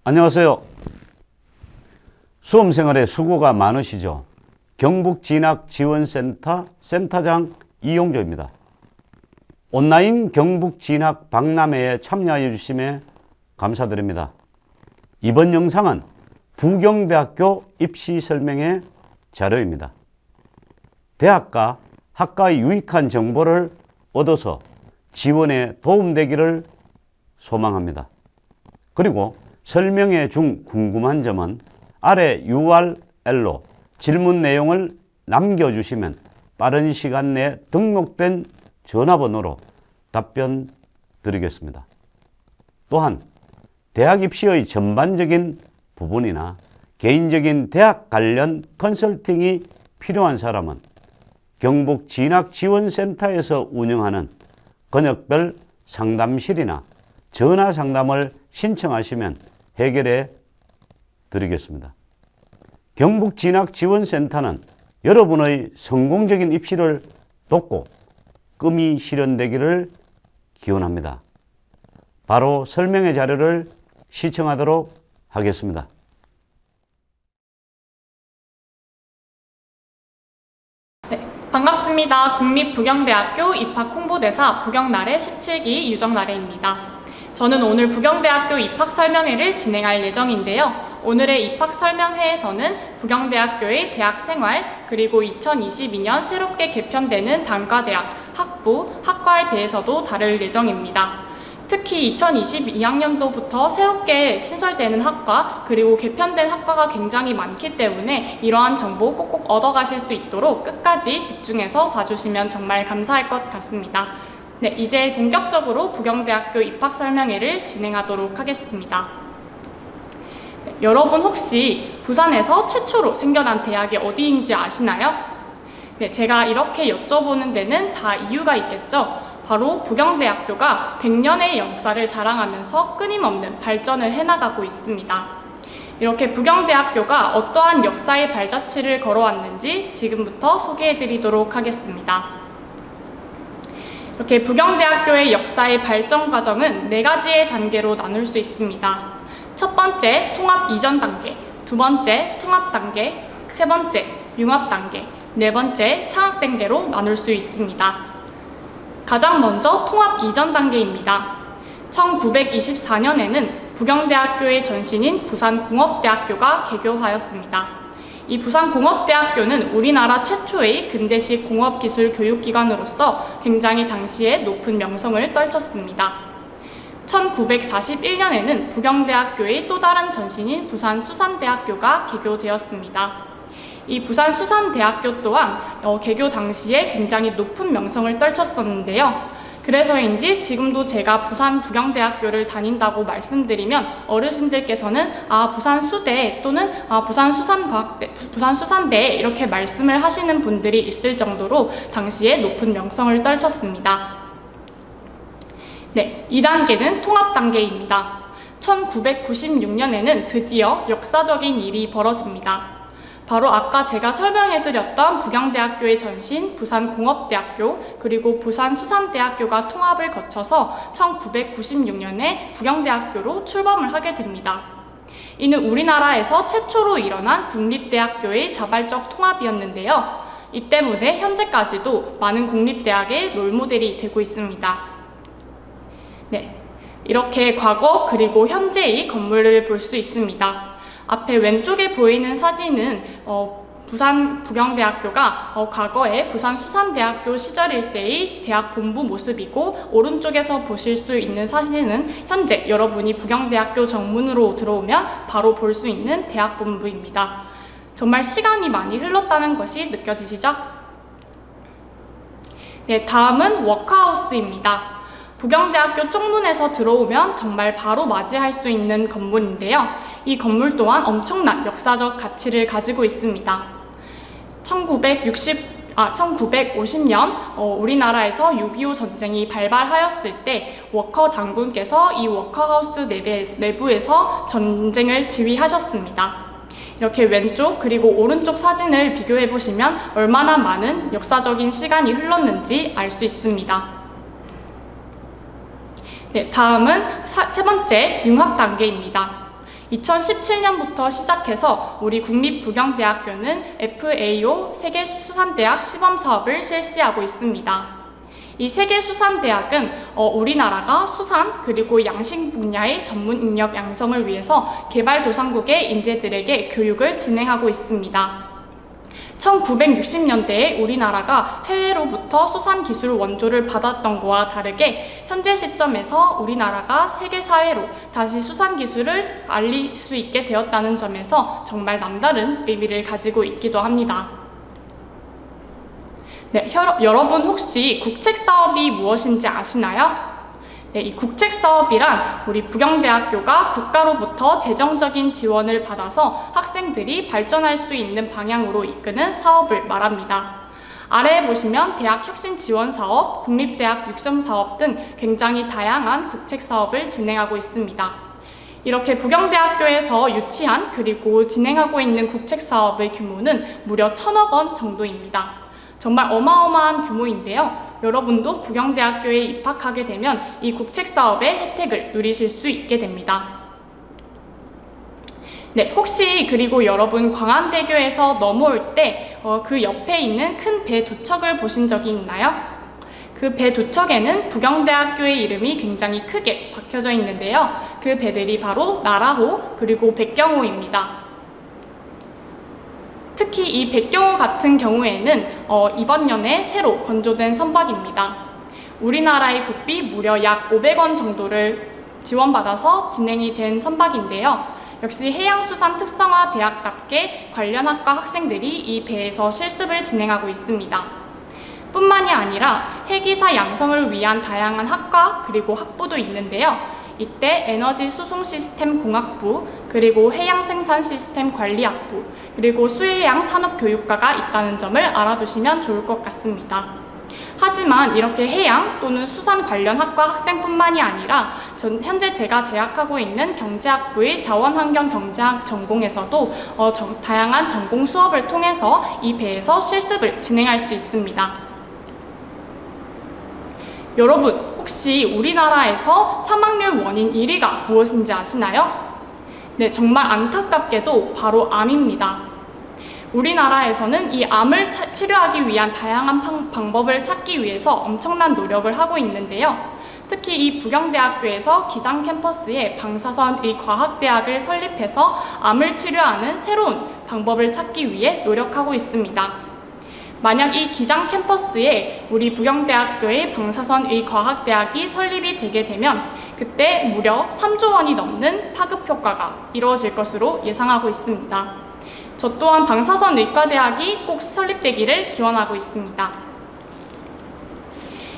안녕하세요. 수험생활에 수고가 많으시죠? 경북진학지원센터 센터장 이용조입니다. 온라인 경북진학 박람회에 참여해 주심에 감사드립니다. 이번 영상은 부경대학교 입시 설명회 자료입니다. 대학과 학과의 유익한 정보를 얻어서 지원에 도움되기를 소망합니다. 그리고 설명회 중 궁금한 점은 아래 URL로 질문 내용을 남겨주시면 빠른 시간 내에 등록된 전화번호로 답변 드리겠습니다. 또한 대학 입시의 전반적인 부분이나 개인적인 대학 관련 컨설팅이 필요한 사람은 경북진학지원센터에서 운영하는 권역별 상담실이나 전화 상담을 신청하시면 해결해 드리겠습니다. 경북진학지원센터는 여러분의 성공적인 입시를 돕고 꿈이 실현되기를 기원합니다. 바로 설명회 자료를 시청하도록 하겠습니다. 반갑습니다. 국립부경대학교 입학홍보대사 부경나래 17기 유정나래입니다. 저는 오늘 부경대학교 입학설명회를 진행할 예정인데요. 오늘의 입학설명회에서는 부경대학교의 대학생활 그리고 2022년 새롭게 개편되는 단과대학, 학부, 학과에 대해서도 다룰 예정입니다. 특히 2022학년도부터 새롭게 신설되는 학과 그리고 개편된 학과가 굉장히 많기 때문에 이러한 정보 꼭꼭 얻어가실 수 있도록 끝까지 집중해서 봐주시면 정말 감사할 것 같습니다. 네, 이제 본격적으로 부경대학교 입학설명회를 진행하도록 하겠습니다. 네, 여러분 혹시 부산에서 최초로 생겨난 대학이 어디인지 아시나요? 네, 제가 이렇게 여쭤보는 데는 다 이유가 있겠죠? 바로 부경대학교가 100년의 역사를 자랑하면서 끊임없는 발전을 해나가고 있습니다. 이렇게 부경대학교가 어떠한 역사의 발자취를 걸어왔는지 지금부터 소개해드리도록 하겠습니다. 이렇게 부경대학교의 역사의 발전 과정은 4가지의 단계로 나눌 수 있습니다. 첫 번째, 통합 이전 단계, 두 번째, 통합 단계, 세 번째, 융합 단계, 네 번째, 창학 단계로 나눌 수 있습니다. 가장 먼저 통합 이전 단계입니다. 1924년에는 부경대학교의 전신인 부산공업대학교가 개교하였습니다. 이 부산공업대학교는 우리나라 최초의 근대식 공업기술 교육기관으로서 굉장히 당시에 높은 명성을 떨쳤습니다. 1941년에는 부경대학교의 또 다른 전신인 부산수산대학교가 개교되었습니다. 이 부산수산대학교 또한 개교 당시에 굉장히 높은 명성을 떨쳤었는데요. 그래서인지 지금도 제가 부산 부경대학교를 다닌다고 말씀드리면 어르신들께서는 부산수대 또는 부산수산대 이렇게 말씀을 하시는 분들이 있을 정도로 당시에 높은 명성을 떨쳤습니다. 네, 2단계는 통합 단계입니다. 1996년에는 드디어 역사적인 일이 벌어집니다. 바로 아까 제가 설명해드렸던 부경대학교의 전신 부산공업대학교 그리고 부산수산대학교가 통합을 거쳐서 1996년에 부경대학교로 출범을 하게 됩니다. 이는 우리나라에서 최초로 일어난 국립대학교의 자발적 통합이었는데요. 이 때문에 현재까지도 많은 국립대학의 롤모델이 되고 있습니다. 네, 이렇게 과거 그리고 현재의 건물을 볼 수 있습니다. 앞에 왼쪽에 보이는 사진은 부산 부경대학교가 과거에 부산수산대학교 시절일 때의 대학 본부 모습이고, 오른쪽에서 보실 수 있는 사진은 현재 여러분이 부경대학교 정문으로 들어오면 바로 볼 수 있는 대학 본부입니다. 정말 시간이 많이 흘렀다는 것이 느껴지시죠? 네, 다음은 워크하우스입니다. 부경대학교 쪽문에서 들어오면 정말 바로 맞이할 수 있는 건물인데요. 이 건물 또한 엄청난 역사적 가치를 가지고 있습니다. 1950년 우리나라에서 6.25 전쟁이 발발하였을 때 워커 장군께서 이 워커하우스 내부에서 전쟁을 지휘하셨습니다. 이렇게 왼쪽 그리고 오른쪽 사진을 비교해 보시면 얼마나 많은 역사적인 시간이 흘렀는지 알 수 있습니다. 네, 다음은 세 번째 융합 단계입니다. 2017년부터 시작해서 우리 국립부경대학교는 FAO 세계수산대학 시범사업을 실시하고 있습니다. 이 세계수산대학은 우리나라가 수산 그리고 양식 분야의 전문 인력 양성을 위해서 개발도상국의 인재들에게 교육을 진행하고 있습니다. 1960년대에 우리나라가 해외로부터 수산기술 원조를 받았던 것과 다르게 현재 시점에서 우리나라가 세계사회로 다시 수산기술을 알릴 수 있게 되었다는 점에서 정말 남다른 의미를 가지고 있기도 합니다. 네, 여러분 혹시 국책사업이 무엇인지 아시나요? 네, 이 국책사업이란 우리 부경대학교가 국가로부터 재정적인 지원을 받아서 학생들이 발전할 수 있는 방향으로 이끄는 사업을 말합니다. 아래에 보시면 대학혁신지원사업, 국립대학 육성사업 등 굉장히 다양한 국책사업을 진행하고 있습니다. 이렇게 부경대학교에서 유치한 그리고 진행하고 있는 국책사업의 규모는 무려 1,000억 원 정도입니다. 정말 어마어마한 규모인데요. 여러분도 부경대학교에 입학하게 되면 이 국책사업의 혜택을 누리실 수 있게 됩니다. 네, 혹시 그리고 여러분 광안대교에서 넘어올 때 그 옆에 있는 큰 배 두 척을 보신 적이 있나요? 그 배 두 척에는 부경대학교의 이름이 굉장히 크게 박혀져 있는데요. 그 배들이 바로 나라호 그리고 백경호입니다. 특히 이 백경호 같은 경우에는 이번 년에 새로 건조된 선박입니다. 우리나라의 국비 무려 약 500원 정도를 지원받아서 진행이 된 선박인데요. 역시 해양수산 특성화 대학답게 관련 학과 학생들이 이 배에서 실습을 진행하고 있습니다. 뿐만이 아니라 해기사 양성을 위한 다양한 학과 그리고 학부도 있는데요. 이때 에너지 수송 시스템 공학부, 그리고 해양 생산 시스템 관리학부, 그리고 수해양 산업교육과가 있다는 점을 알아두시면 좋을 것 같습니다. 하지만 이렇게 해양 또는 수산 관련 학과 학생뿐만이 아니라 현재 제가 재학하고 있는 경제학부의 자원환경경제학 전공에서도 다양한 전공 수업을 통해서 이 배에서 실습을 진행할 수 있습니다. 여러분, 혹시 우리나라에서 사망률 원인 1위가 무엇인지 아시나요? 네, 정말 안타깝게도 바로 암입니다. 우리나라에서는 이 암을 치료하기 위한 다양한 방법을 찾기 위해서 엄청난 노력을 하고 있는데요. 특히 이 부경대학교에서 기장 캠퍼스에 방사선의과학대학을 설립해서 암을 치료하는 새로운 방법을 찾기 위해 노력하고 있습니다. 만약 이 기장 캠퍼스에 우리 부경대학교의 방사선의과학대학이 설립이 되게 되면 그때 무려 3조 원이 넘는 파급 효과가 이루어질 것으로 예상하고 있습니다. 저 또한 방사선의과대학이 꼭 설립되기를 기원하고 있습니다.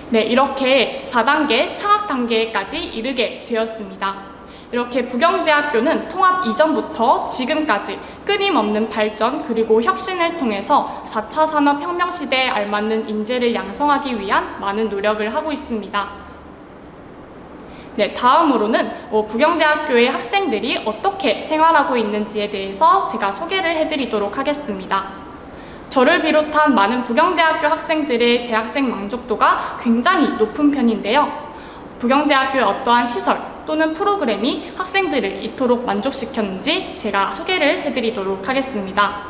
네, 이렇게 4단계 창학 단계까지 이르게 되었습니다. 이렇게 부경대학교는 통합 이전부터 지금까지 끊임없는 발전 그리고 혁신을 통해서 4차 산업혁명 시대에 알맞는 인재를 양성하기 위한 많은 노력을 하고 있습니다. 네, 다음으로는 부경대학교의 학생들이 어떻게 생활하고 있는지에 대해서 제가 소개를 해드리도록 하겠습니다. 저를 비롯한 많은 부경대학교 학생들의 재학생 만족도가 굉장히 높은 편인데요. 부경대학교의 어떠한 시설 또는 프로그램이 학생들을 이토록 만족시켰는지 제가 소개를 해드리도록 하겠습니다.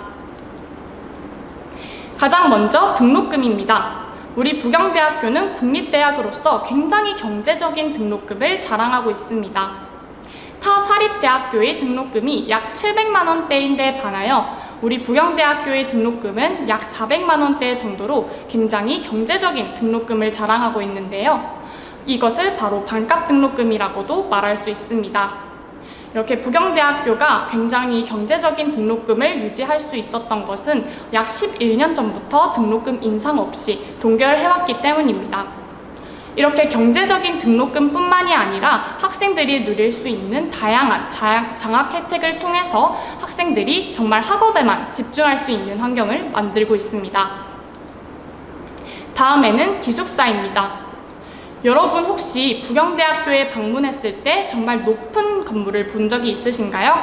가장 먼저 등록금입니다. 우리 부경대학교는 국립대학으로서 굉장히 경제적인 등록금을 자랑하고 있습니다. 타 사립대학교의 등록금이 약 700만 원대인데 반하여 우리 부경대학교의 등록금은 약 400만 원대 정도로 굉장히 경제적인 등록금을 자랑하고 있는데요. 이것을 바로 반값 등록금이라고도 말할 수 있습니다. 이렇게 부경대학교가 굉장히 경제적인 등록금을 유지할 수 있었던 것은 약 11년 전부터 등록금 인상 없이 동결해왔기 때문입니다. 이렇게 경제적인 등록금뿐만이 아니라 학생들이 누릴 수 있는 다양한 장학 혜택을 통해서 학생들이 정말 학업에만 집중할 수 있는 환경을 만들고 있습니다. 다음에는 기숙사입니다. 여러분 혹시 부경대학교에 방문했을 때 정말 높은 건물을 본 적이 있으신가요?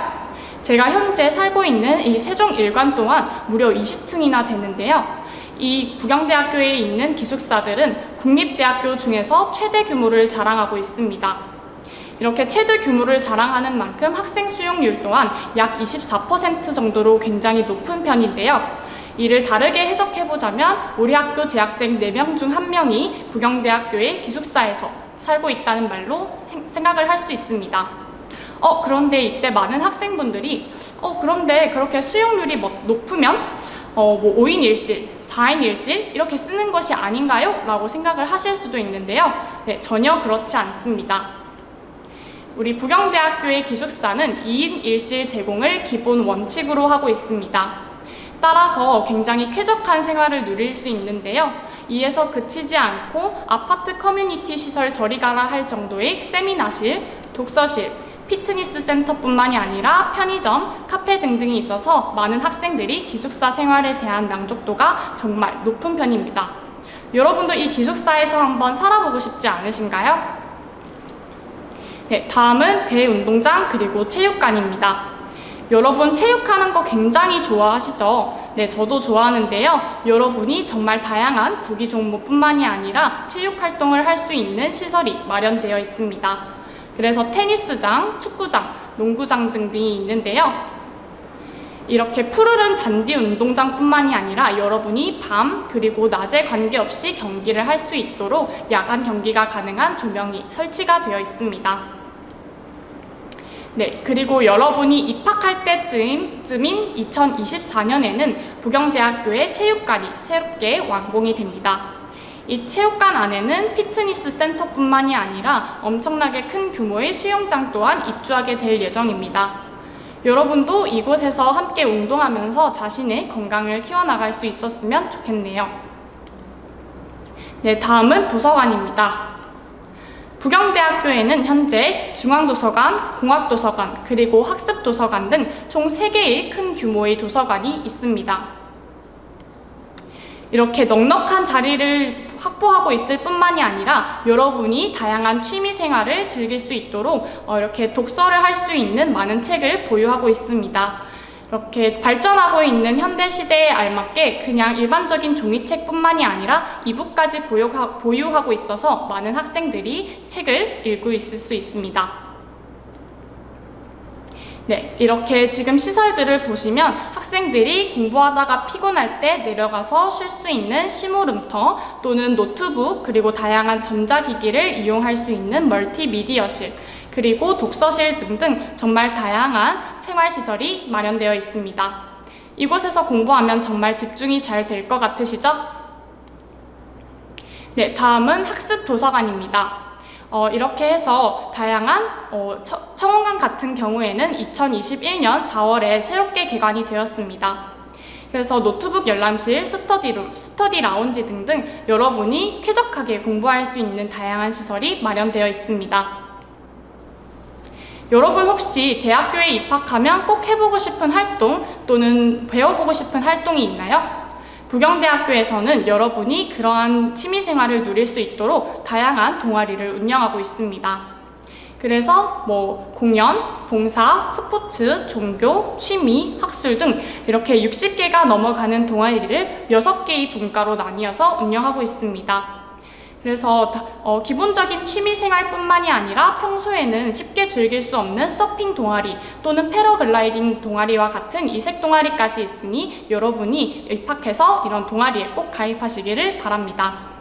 제가 현재 살고 있는 이 세종 1관 또한 무려 20층이나 되는데요. 이 부경대학교에 있는 기숙사들은 국립대학교 중에서 최대 규모를 자랑하고 있습니다. 이렇게 최대 규모를 자랑하는 만큼 학생 수용률 또한 약 24% 정도로 굉장히 높은 편인데요. 이를 다르게 해석해보자면 우리 학교 재학생 4명 중 1명이 부경대학교의 기숙사에서 살고 있다는 말로 생각을 할 수 있습니다. 그런데 이때 많은 학생분들이 그런데 그렇게 수용률이 높으면 5인 1실, 4인 1실 이렇게 쓰는 것이 아닌가요? 라고 생각을 하실 수도 있는데요. 네, 전혀 그렇지 않습니다. 우리 부경대학교의 기숙사는 2인 1실 제공을 기본 원칙으로 하고 있습니다. 따라서 굉장히 쾌적한 생활을 누릴 수 있는데요. 이에서 그치지 않고 아파트 커뮤니티 시설 저리 가라 할 정도의 세미나실, 독서실, 피트니스 센터뿐만이 아니라 편의점, 카페 등등이 있어서 많은 학생들이 기숙사 생활에 대한 만족도가 정말 높은 편입니다. 여러분도 이 기숙사에서 한번 살아보고 싶지 않으신가요? 네, 다음은 대운동장 그리고 체육관입니다. 여러분 체육하는 거 굉장히 좋아하시죠? 네, 저도 좋아하는데요. 여러분이 정말 다양한 구기 종목뿐만이 아니라 체육 활동을 할 수 있는 시설이 마련되어 있습니다. 그래서 테니스장, 축구장, 농구장 등등이 있는데요. 이렇게 푸르른 잔디 운동장뿐만이 아니라 여러분이 밤 그리고 낮에 관계없이 경기를 할 수 있도록 야간 경기가 가능한 조명이 설치가 되어 있습니다. 네, 그리고 여러분이 입학할 때쯤인 2024년에는 부경대학교의 체육관이 새롭게 완공이 됩니다. 이 체육관 안에는 피트니스 센터뿐만이 아니라 엄청나게 큰 규모의 수영장 또한 입주하게 될 예정입니다. 여러분도 이곳에서 함께 운동하면서 자신의 건강을 키워나갈 수 있었으면 좋겠네요. 네, 다음은 도서관입니다. 부경대학교에는 현재 중앙도서관, 공학도서관, 그리고 학습도서관 등 총 3개의 큰 규모의 도서관이 있습니다. 이렇게 넉넉한 자리를 확보하고 있을 뿐만이 아니라 여러분이 다양한 취미 생활을 즐길 수 있도록 이렇게 독서를 할 수 있는 많은 책을 보유하고 있습니다. 이렇게 발전하고 있는 현대 시대에 알맞게 그냥 일반적인 종이책뿐만이 아니라 이북까지 보유하고 있어서 많은 학생들이 책을 읽고 있을 수 있습니다. 네, 이렇게 지금 시설들을 보시면 학생들이 공부하다가 피곤할 때 내려가서 쉴 수 있는 시무름터 또는 노트북 그리고 다양한 전자기기를 이용할 수 있는 멀티미디어실 그리고 독서실 등등 정말 다양한 생활시설이 마련되어 있습니다. 이곳에서 공부하면 정말 집중이 잘 될 것 같으시죠? 네, 다음은 학습도서관입니다. 이렇게 해서 다양한 청원관 같은 경우에는 2021년 4월에 새롭게 개관이 되었습니다. 그래서 노트북 열람실, 스터디 라운지 등등 여러분이 쾌적하게 공부할 수 있는 다양한 시설이 마련되어 있습니다. 여러분 혹시 대학교에 입학하면 꼭 해보고 싶은 활동 또는 배워보고 싶은 활동이 있나요? 부경대학교에서는 여러분이 그러한 취미생활을 누릴 수 있도록 다양한 동아리를 운영하고 있습니다. 그래서 공연, 봉사, 스포츠, 종교, 취미, 학술 등 이렇게 60개가 넘어가는 동아리를 6개의 분과로 나뉘어서 운영하고 있습니다. 그래서 기본적인 취미생활뿐만이 아니라 평소에는 쉽게 즐길 수 없는 서핑 동아리 또는 패러글라이딩 동아리와 같은 이색 동아리까지 있으니 여러분이 입학해서 이런 동아리에 꼭 가입하시기를 바랍니다.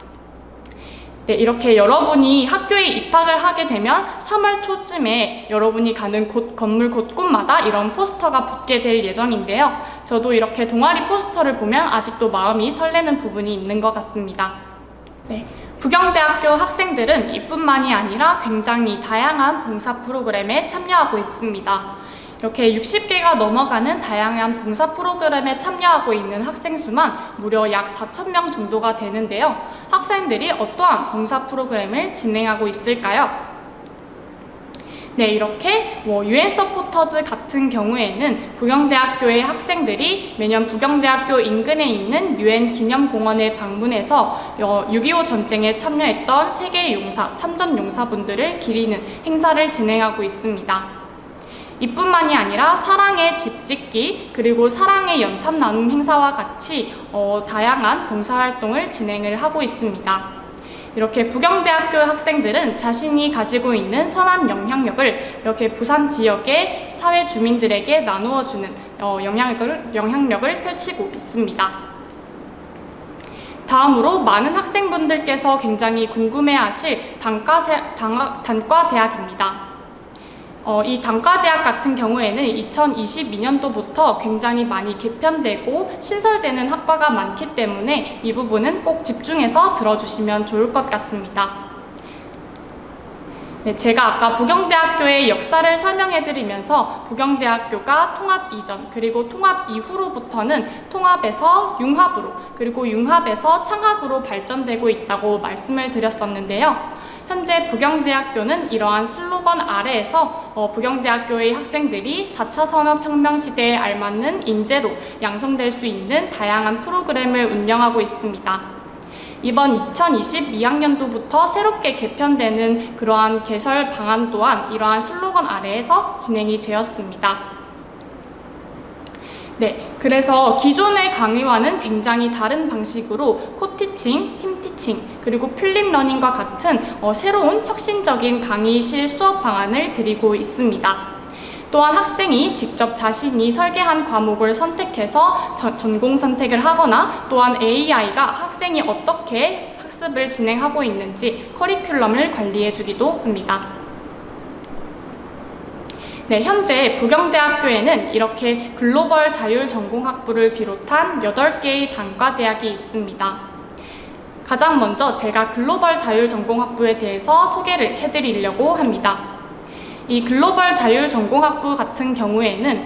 네, 이렇게 여러분이 학교에 입학을 하게 되면 3월 초쯤에 여러분이 가는 건물 곳곳마다 이런 포스터가 붙게 될 예정인데요. 저도 이렇게 동아리 포스터를 보면 아직도 마음이 설레는 부분이 있는 것 같습니다. 네. 부경대학교 학생들은 이뿐만이 아니라 굉장히 다양한 봉사 프로그램에 참여하고 있습니다. 이렇게 60개가 넘어가는 다양한 봉사 프로그램에 참여하고 있는 학생 수만 무려 약 4,000명 정도가 되는데요. 학생들이 어떠한 봉사 프로그램을 진행하고 있을까요? 네, 이렇게 UN 서포터즈 같은 경우에는 부경대학교의 학생들이 매년 부경대학교 인근에 있는 UN 기념공원에 방문해서 6.25 전쟁에 참여했던 세계 용사, 참전 용사분들을 기리는 행사를 진행하고 있습니다. 이뿐만이 아니라 사랑의 집 짓기 그리고 사랑의 연탄 나눔 행사와 같이 다양한 봉사활동을 진행을 하고 있습니다. 이렇게 부경대학교 학생들은 자신이 가지고 있는 선한 영향력을 이렇게 부산 지역의 사회 주민들에게 나누어주는 영향력을 펼치고 있습니다. 다음으로 많은 학생분들께서 굉장히 궁금해하실 단과대학입니다. 이 단과대학 같은 경우에는 2022년도부터 굉장히 많이 개편되고 신설되는 학과가 많기 때문에 이 부분은 꼭 집중해서 들어주시면 좋을 것 같습니다. 네, 제가 아까 부경대학교의 역사를 설명해드리면서 부경대학교가 통합 이전 그리고 통합 이후로부터는 통합에서 융합으로 그리고 융합에서 창학으로 발전되고 있다고 말씀을 드렸었는데요. 현재 부경대학교는 이러한 슬로건 아래에서 부경대학교의 학생들이 4차 산업혁명 시대에 알맞는 인재로 양성될 수 있는 다양한 프로그램을 운영하고 있습니다. 이번 2022학년도부터 새롭게 개편되는 그러한 개설 방안 또한 이러한 슬로건 아래에서 진행이 되었습니다. 네, 그래서 기존의 강의와는 굉장히 다른 방식으로 코티칭, 팀티칭, 그리고 플립러닝과 같은 새로운 혁신적인 강의실 수업 방안을 드리고 있습니다. 또한 학생이 직접 자신이 설계한 과목을 선택해서 전공 선택을 하거나 또한 AI가 학생이 어떻게 학습을 진행하고 있는지 커리큘럼을 관리해주기도 합니다. 네, 현재 부경대학교에는 이렇게 글로벌 자율전공학부를 비롯한 8개의 단과대학이 있습니다. 가장 먼저 제가 글로벌 자율전공학부에 대해서 소개를 해드리려고 합니다. 이 글로벌 자율전공학부 같은 경우에는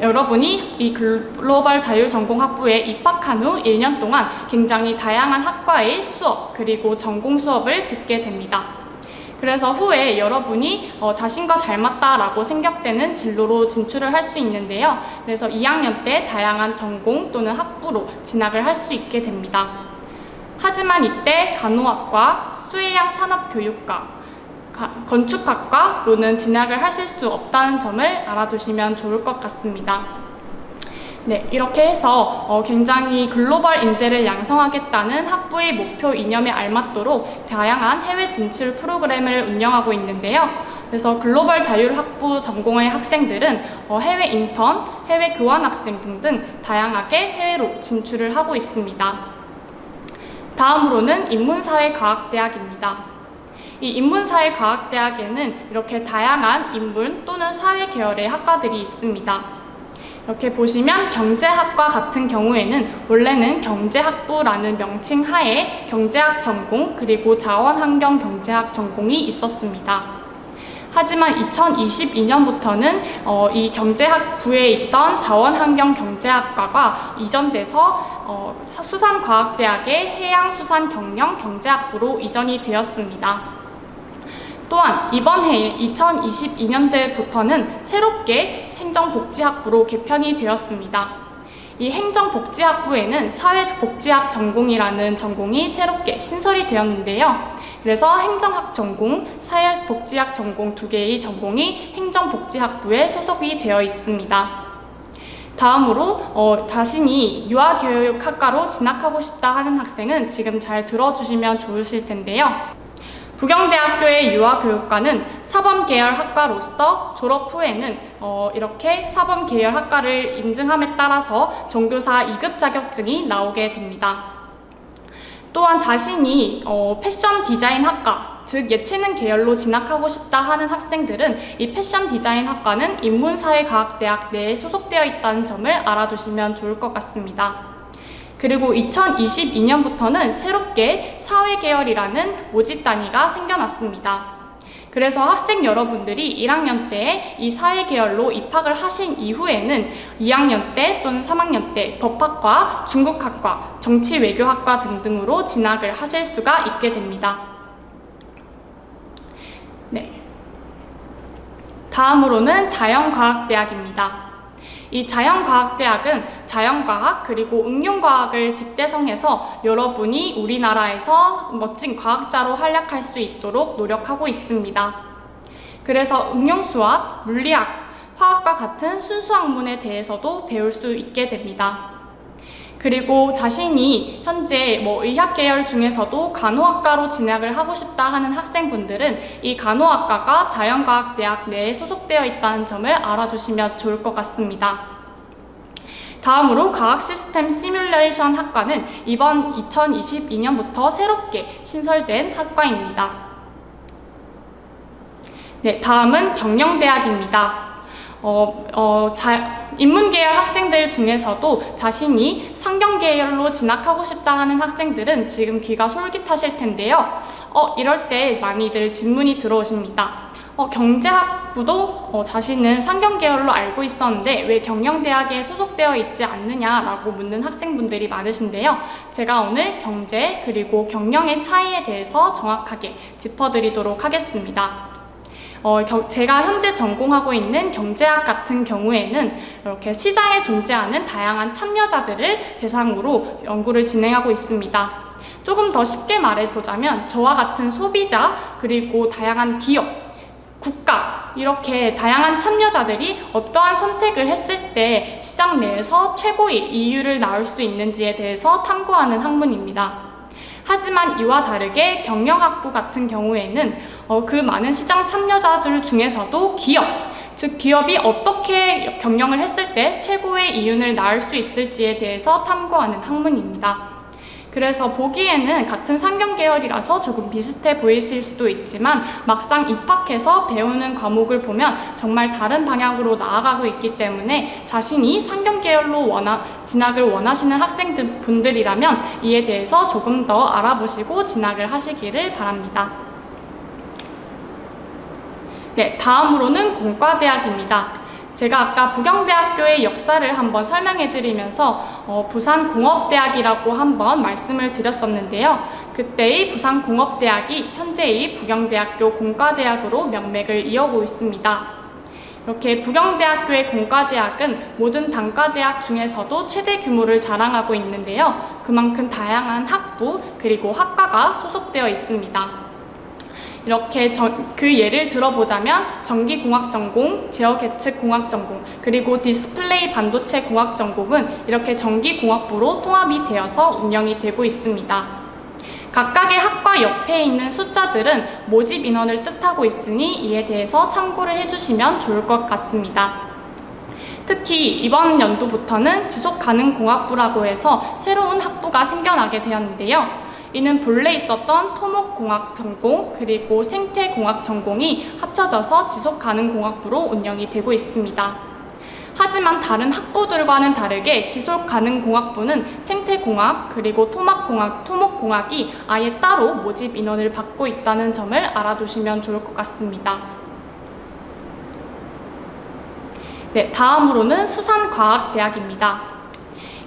여러분이 이 글로벌 자율전공학부에 입학한 후 1년 동안 굉장히 다양한 학과의 수업 그리고 전공 수업을 듣게 됩니다. 그래서 후에 여러분이 자신과 잘 맞다라고 생각되는 진로로 진출을 할 수 있는데요. 그래서 2학년 때 다양한 전공 또는 학부로 진학을 할 수 있게 됩니다. 하지만 이때 간호학과, 수의학 산업교육과, 건축학과로는 진학을 하실 수 없다는 점을 알아두시면 좋을 것 같습니다. 네, 이렇게 해서 굉장히 글로벌 인재를 양성하겠다는 학부의 목표 이념에 알맞도록 다양한 해외 진출 프로그램을 운영하고 있는데요. 그래서 글로벌 자율학부 전공의 학생들은 해외 인턴, 해외 교환학생 등등 다양하게 해외로 진출을 하고 있습니다. 다음으로는 인문사회과학대학입니다. 이 인문사회과학대학에는 이렇게 다양한 인문 또는 사회 계열의 학과들이 있습니다. 이렇게 보시면 경제학과 같은 경우에는 원래는 경제학부라는 명칭 하에 경제학 전공 그리고 자원환경 경제학 전공이 있었습니다. 하지만 2022년부터는 이 경제학부에 있던 자원환경 경제학과가 이전돼서 수산과학대학의 해양수산경영 경제학부로 이전이 되었습니다. 또한 이번 해에 2022년도부터는 새롭게 행정복지학부로 개편이 되었습니다. 이 행정복지학부에는 사회복지학 전공이라는 전공이 새롭게 신설이 되었는데요. 그래서 행정학 전공, 사회복지학 전공 2개의 전공이 행정복지학부에 소속이 되어 있습니다. 다음으로 자신이 유아교육학과로 진학하고 싶다 하는 학생은 지금 잘 들어주시면 좋으실 텐데요. 부경대학교의 유아교육과는 사범계열 학과로서 졸업 후에는 이렇게 사범계열 학과를 인증함에 따라서 종교사 2급 자격증이 나오게 됩니다. 또한 자신이 패션 디자인 학과, 즉 예체능 계열로 진학하고 싶다 하는 학생들은 이 패션 디자인 학과는 인문사회과학대학 내에 소속되어 있다는 점을 알아두시면 좋을 것 같습니다. 그리고 2022년부터는 새롭게 사회계열이라는 모집 단위가 생겨났습니다. 그래서 학생 여러분들이 1학년 때에 이 사회계열로 입학을 하신 이후에는 2학년 때 또는 3학년 때 법학과, 중국학과, 정치외교학과 등등으로 진학을 하실 수가 있게 됩니다. 네. 다음으로는 자연과학대학입니다. 이 자연과학대학은 자연과학 그리고 응용과학을 집대성해서 여러분이 우리나라에서 멋진 과학자로 활약할 수 있도록 노력하고 있습니다. 그래서 응용수학, 물리학, 화학과 같은 순수학문에 대해서도 배울 수 있게 됩니다. 그리고 자신이 현재 의학 계열 중에서도 간호학과로 진학을 하고 싶다 하는 학생분들은 이 간호학과가 자연과학대학 내에 소속되어 있다는 점을 알아두시면 좋을 것 같습니다. 다음으로 과학시스템 시뮬레이션 학과는 이번 2022년부터 새롭게 신설된 학과입니다. 네, 다음은 경영대학입니다. 인문계열 학생들 중에서도 자신이 상경계열로 진학하고 싶다 하는 학생들은 지금 귀가 솔깃하실 텐데요. 이럴 때 많이들 질문이 들어오십니다. 경제학부도 자신은 상경계열로 알고 있었는데 왜 경영대학에 소속되어 있지 않느냐라고 묻는 학생분들이 많으신데요. 제가 오늘 경제 그리고 경영의 차이에 대해서 정확하게 짚어드리도록 하겠습니다. 제가 현재 전공하고 있는 경제학 같은 경우에는 이렇게 시장에 존재하는 다양한 참여자들을 대상으로 연구를 진행하고 있습니다. 조금 더 쉽게 말해보자면 저와 같은 소비자 그리고 다양한 기업, 국가 이렇게 다양한 참여자들이 어떠한 선택을 했을 때 시장 내에서 최고의 이유를 낳을 수 있는지에 대해서 탐구하는 학문입니다. 하지만 이와 다르게 경영학부 같은 경우에는 그 많은 시장 참여자들 중에서도 기업, 즉 기업이 어떻게 경영을 했을 때 최고의 이윤을 낳을 수 있을지에 대해서 탐구하는 학문입니다. 그래서 보기에는 같은 상경계열이라서 조금 비슷해 보이실 수도 있지만 막상 입학해서 배우는 과목을 보면 정말 다른 방향으로 나아가고 있기 때문에 자신이 상경계열로 진학을 원하시는 학생분들이라면 이에 대해서 조금 더 알아보시고 진학을 하시기를 바랍니다. 네, 다음으로는 공과대학입니다. 제가 아까 부경대학교의 역사를 한번 설명해 드리면서 부산공업대학이라고 한번 말씀을 드렸었는데요. 그때의 부산공업대학이 현재의 부경대학교 공과대학으로 명맥을 이어오고 있습니다. 이렇게 부경대학교의 공과대학은 모든 단과대학 중에서도 최대 규모를 자랑하고 있는데요. 그만큼 다양한 학부 그리고 학과가 소속되어 있습니다. 이렇게 그 예를 들어보자면 전기공학 전공, 제어계측공학 전공, 그리고 디스플레이 반도체 공학 전공은 이렇게 전기공학부로 통합이 되어서 운영이 되고 있습니다. 각각의 학과 옆에 있는 숫자들은 모집 인원을 뜻하고 있으니 이에 대해서 참고를 해주시면 좋을 것 같습니다. 특히 이번 연도부터는 지속가능공학부라고 해서 새로운 학부가 생겨나게 되었는데요. 이는 본래 있었던 토목공학 전공 그리고 생태공학 전공이 합쳐져서 지속가능공학부로 운영이 되고 있습니다. 하지만 다른 학부들과는 다르게 지속가능공학부는 생태공학 그리고 토목공학이 아예 따로 모집 인원을 받고 있다는 점을 알아두시면 좋을 것 같습니다. 네, 다음으로는 수산과학대학입니다.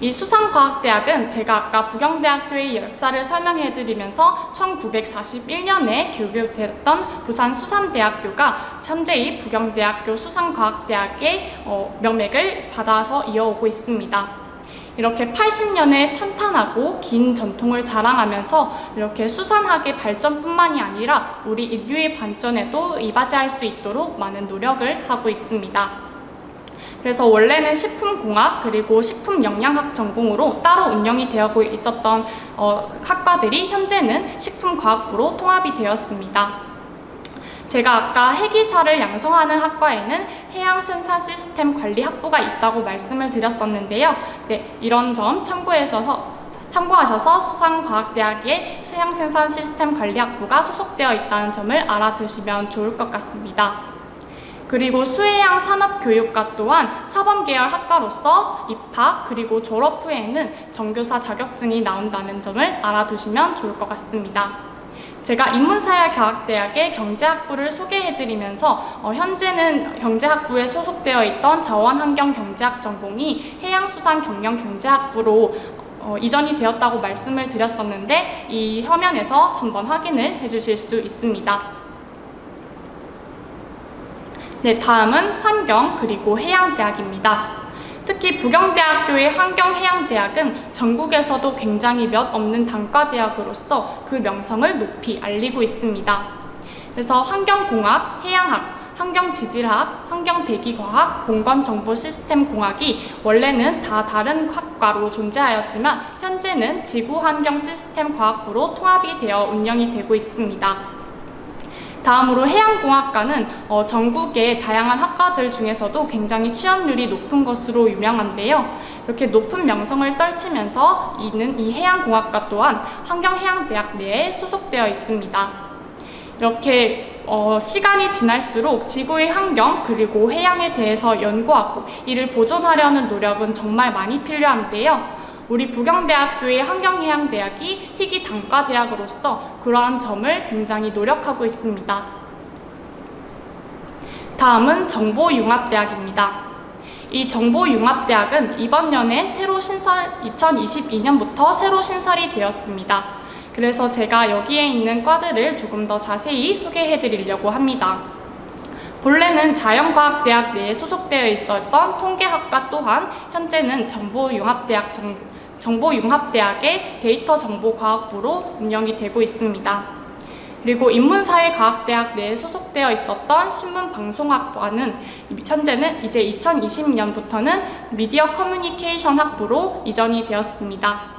이 수산과학대학은 제가 아까 부경대학교의 역사를 설명해드리면서 1941년에 개교됐던 부산수산대학교가 현재의 부경대학교 수산과학대학의 명맥을 받아서 이어오고 있습니다. 이렇게 80년의 탄탄하고 긴 전통을 자랑하면서 이렇게 수산학의 발전뿐만이 아니라 우리 인류의 발전에도 이바지할 수 있도록 많은 노력을 하고 있습니다. 그래서 원래는 식품공학 그리고 식품영양학 전공으로 따로 운영이 되고 있었던 학과들이 현재는 식품과학부로 통합이 되었습니다. 제가 아까 해기사를 양성하는 학과에는 해양생산시스템 관리학부가 있다고 말씀을 드렸었는데요. 네, 이런 점 참고하셔서 수산과학대학의 해양생산시스템 관리학부가 소속되어 있다는 점을 알아두시면 좋을 것 같습니다. 그리고 수해양 산업교육과 또한 사범계열 학과로서 입학 그리고 졸업 후에는 정교사 자격증이 나온다는 점을 알아두시면 좋을 것 같습니다. 제가 인문사회과학대학의 경제학부를 소개해드리면서 현재는 경제학부에 소속되어 있던 자원환경경제학 전공이 해양수산경영경제학부로 이전이 되었다고 말씀을 드렸었는데 이 화면에서 한번 확인을 해주실 수 있습니다. 네, 다음은 환경 그리고 해양대학입니다. 특히 부경대학교의 환경해양대학은 전국에서도 굉장히 몇 없는 단과대학으로서 그 명성을 높이 알리고 있습니다. 그래서 환경공학, 해양학, 환경지질학, 환경대기과학, 공간정보시스템공학이 원래는 다 다른 학과로 존재하였지만 현재는 지구환경시스템과학부로 통합이 되어 운영이 되고 있습니다. 다음으로 해양공학과는 전국의 다양한 학과들 중에서도 굉장히 취업률이 높은 것으로 유명한데요. 이렇게 높은 명성을 떨치면서 있는 이 해양공학과 또한 환경해양대학 내에 소속되어 있습니다. 이렇게 시간이 지날수록 지구의 환경 그리고 해양에 대해서 연구하고 이를 보존하려는 노력은 정말 많이 필요한데요. 우리 부경대학교의 환경해양대학이 희귀 단과대학으로서 그러한 점을 굉장히 노력하고 있습니다. 다음은 정보융합대학입니다. 이 정보융합대학은 이번 년에 2022년부터 새로 신설이 되었습니다. 그래서 제가 여기에 있는 과들을 조금 더 자세히 소개해 드리려고 합니다. 본래는 자연과학대학 내에 소속되어 있었던 통계학과 또한 현재는 정보융합대학의 데이터정보과학부로 운영이 되고 있습니다. 그리고 인문사회과학대학 내에 소속되어 있었던 신문방송학과는 현재는 이제 2020년부터는 미디어 커뮤니케이션 학부로 이전이 되었습니다.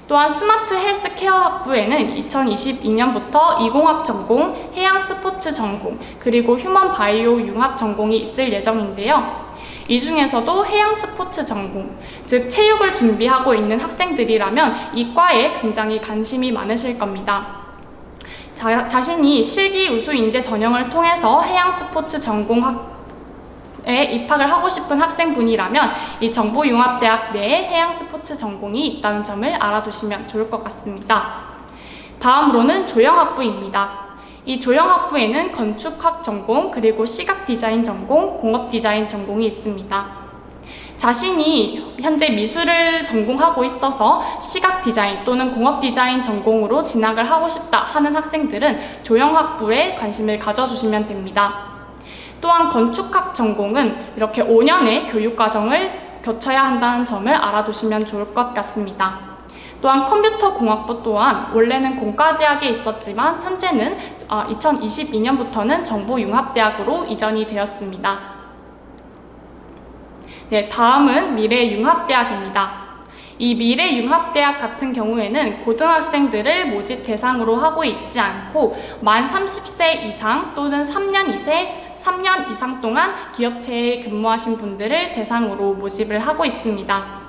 또한 스마트 헬스케어 학부에는 2022년부터 이공학 전공, 해양 스포츠 전공, 그리고 휴먼 바이오 융합 전공이 있을 예정인데요. 이 중에서도 해양 스포츠 전공, 즉 체육을 준비하고 있는 학생들이라면 이 과에 굉장히 관심이 많으실 겁니다. 자신이 실기 우수 인재 전형을 통해서 해양 스포츠 전공에 입학을 하고 싶은 학생분이라면 이 정보융합대학 내에 해양 스포츠 전공이 있다는 점을 알아두시면 좋을 것 같습니다. 다음으로는 조형학부입니다. 이 조형학부에는 건축학 전공, 그리고 시각디자인 전공, 공업디자인 전공이 있습니다. 자신이 현재 미술을 전공하고 있어서 시각디자인 또는 공업디자인 전공으로 진학을 하고 싶다 하는 학생들은 조형학부에 관심을 가져주시면 됩니다. 또한 건축학 전공은 이렇게 5년의 교육과정을 거쳐야 한다는 점을 알아두시면 좋을 것 같습니다. 또한 컴퓨터공학부 또한 원래는 공과대학에 있었지만 현재는 2022년부터는 정보융합대학으로 이전이 되었습니다. 네, 다음은 미래융합대학입니다. 이 미래융합대학 같은 경우에는 고등학생들을 모집 대상으로 하고 있지 않고 만 30세 이상 또는 3년 이상 동안 기업체에 근무하신 분들을 대상으로 모집을 하고 있습니다.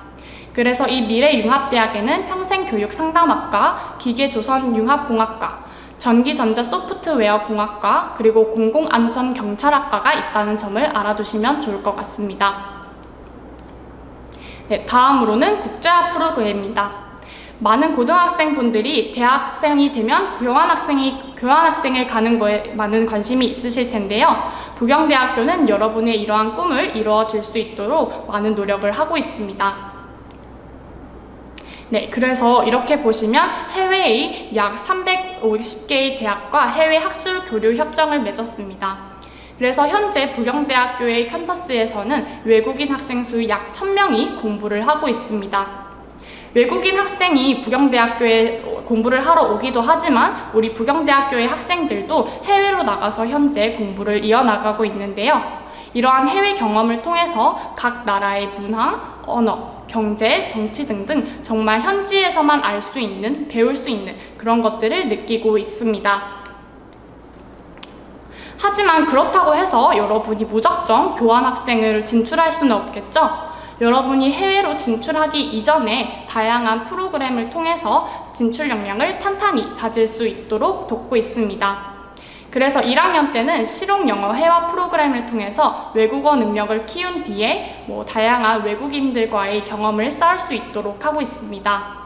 그래서 이 미래융합대학에는 평생교육상담학과, 기계조선융합공학과, 전기전자소프트웨어공학과, 그리고 공공안전경찰학과가 있다는 점을 알아두시면 좋을 것 같습니다. 네, 다음으로는 국제화 프로그램입니다. 많은 고등학생분들이 대학생이 되면 교환학생을 가는 거에 많은 관심이 있으실 텐데요. 부경대학교는 여러분의 이러한 꿈을 이루어질 수 있도록 많은 노력을 하고 있습니다. 네, 그래서 이렇게 보시면 해외의 약 350개의 대학과 해외 학술 교류 협정을 맺었습니다. 그래서 현재 부경대학교의 캠퍼스에서는 외국인 학생 수 약 1000명이 공부를 하고 있습니다. 외국인 학생이 부경대학교에 공부를 하러 오기도 하지만 우리 부경대학교의 학생들도 해외로 나가서 현재 공부를 이어나가고 있는데요. 이러한 해외 경험을 통해서 각 나라의 문화, 언어, 경제, 정치 등등 정말 현지에서만 알 수 있는, 배울 수 있는 그런 것들을 느끼고 있습니다. 하지만 그렇다고 해서 여러분이 무작정 교환학생을 진출할 수는 없겠죠? 여러분이 해외로 진출하기 이전에 다양한 프로그램을 통해서 진출 역량을 탄탄히 다질 수 있도록 돕고 있습니다. 그래서 1학년 때는 실용영어 회화 프로그램을 통해서 외국어 능력을 키운 뒤에 다양한 외국인들과의 경험을 쌓을 수 있도록 하고 있습니다.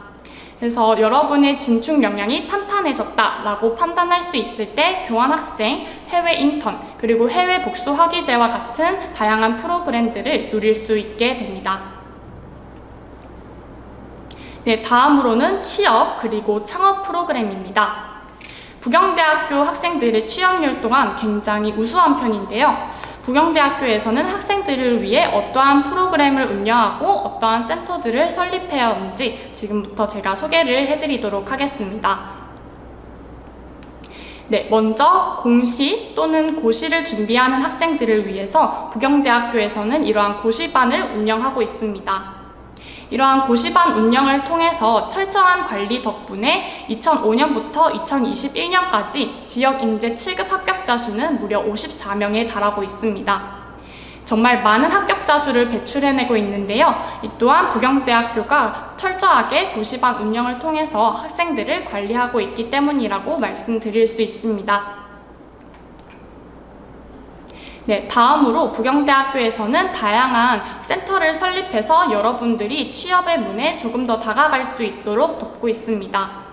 그래서 여러분의 진출 역량이 탄탄해졌다라고 판단할 수 있을 때 교환학생, 해외 인턴, 그리고 해외 복수 학위제와 같은 다양한 프로그램들을 누릴 수 있게 됩니다. 네, 다음으로는 취업 그리고 창업 프로그램입니다. 부경대학교 학생들의 취업률 또한 굉장히 우수한 편인데요. 부경대학교에서는 학생들을 위해 어떠한 프로그램을 운영하고 어떠한 센터들을 설립해야 하는지 지금부터 제가 소개를 해드리도록 하겠습니다. 네, 먼저 공시 또는 고시를 준비하는 학생들을 위해서 부경대학교에서는 이러한 고시반을 운영하고 있습니다. 이러한 고시반 운영을 통해서 철저한 관리 덕분에 2005년부터 2021년까지 지역 인재 7급 합격자 수는 무려 54명에 달하고 있습니다. 정말 많은 합격자 수를 배출해내고 있는데요. 이 또한 부경대학교가 철저하게 고시반 운영을 통해서 학생들을 관리하고 있기 때문이라고 말씀드릴 수 있습니다. 네, 다음으로 부경대학교에서는 다양한 센터를 설립해서 여러분들이 취업의 문에 조금 더 다가갈 수 있도록 돕고 있습니다.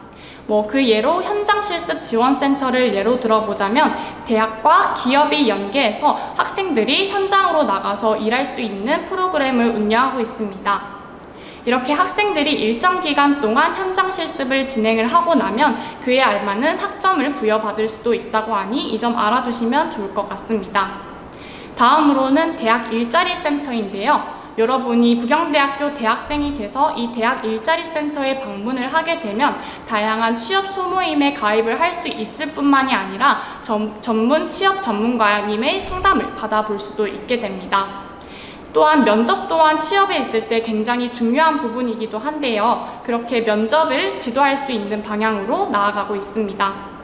그 예로 현장 실습 지원센터를 예로 들어보자면 대학과 기업이 연계해서 학생들이 현장으로 나가서 일할 수 있는 프로그램을 운영하고 있습니다. 이렇게 학생들이 일정 기간 동안 현장 실습을 진행을 하고 나면 그에 알맞는 학점을 부여받을 수도 있다고 하니 이 점 알아두시면 좋을 것 같습니다. 다음으로는 대학 일자리 센터인데요. 여러분이 부경대학교 대학생이 돼서 이 대학 일자리 센터에 방문을 하게 되면 다양한 취업 소모임에 가입을 할 수 있을 뿐만이 아니라 전문 취업 전문가님의 상담을 받아볼 수도 있게 됩니다. 또한 면접 또한 취업에 있을 때 굉장히 중요한 부분이기도 한데요. 그렇게 면접을 지도할 수 있는 방향으로 나아가고 있습니다.